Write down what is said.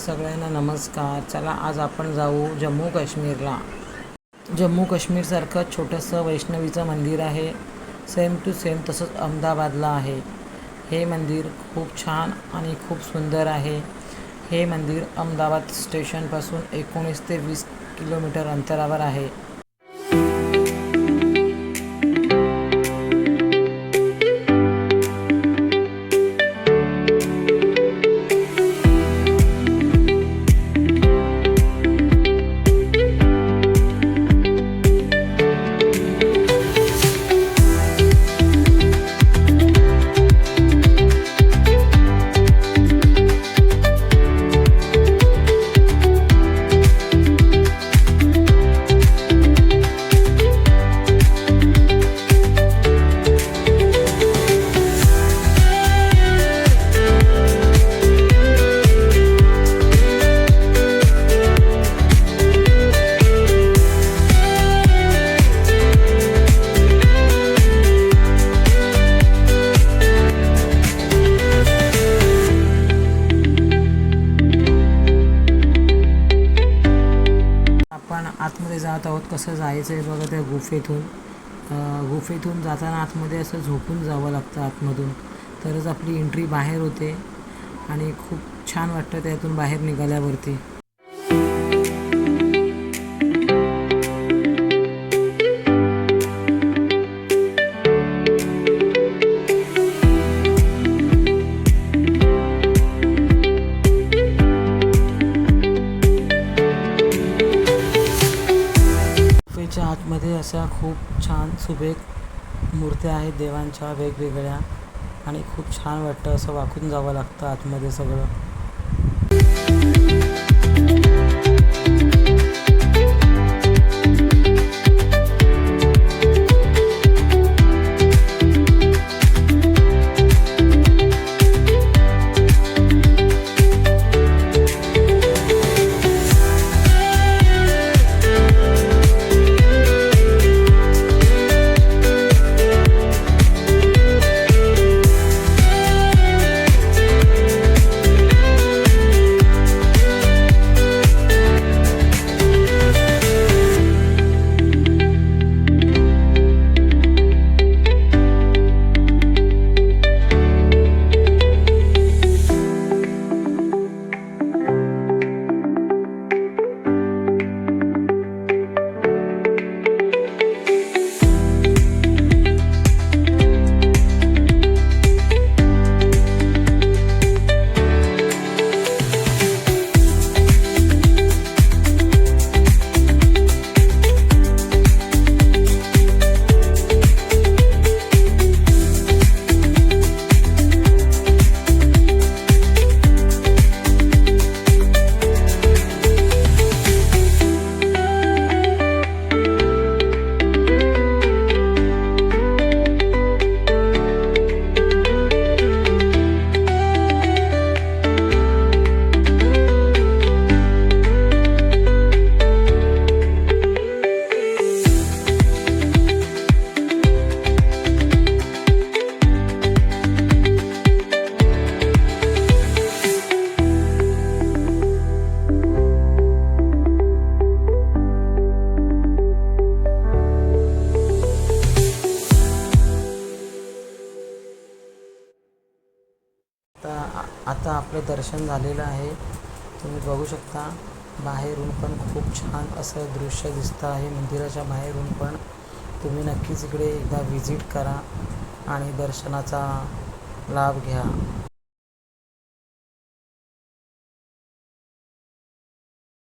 सगळ्यांना नमस्कार. चला आज आपण जाऊ जम्मू काश्मीरला. जम्मू काश्मीरसारखं छोटंसं वैष्णवीचं मंदिर आहे. सेम टू सेम तसंच अहमदाबादला आहे. हे मंदिर खूप छान आणि खूप सुंदर आहे. हे मंदिर अहमदाबाद स्टेशनपासून 19 ते 20 किलोमीटर अंतरावर आहे. आपण आतमध्ये जात आहोत. कसं जायचं आहे बघा. त्या गुफेतून जाताना आतमध्ये असं झोपून जावं लागतं आतमधून, तरच आपली एंट्री बाहेर होते आणि खूप छान वाटतं त्यातून बाहेर निघाल्यावरती. गुफेच्या आतमध्ये अशा खूप छान सुबक मूर्त्या आहेत देवांच्या वेगवेगळ्या, आणि खूप छान वाटतं. असं वाकून जावं लागतं आतमध्ये सगळं. आता आपलं दर्शन झालेलं आहे. तुम्ही बघू शकता बाहेरून पण खूप छान असं दृश्य दिसतं आहे. मंदिराच्या बाहेरून पण तुम्ही नक्कीच इकडे एकदा व्हिजिट करा आणि दर्शनाचा लाभ घ्या.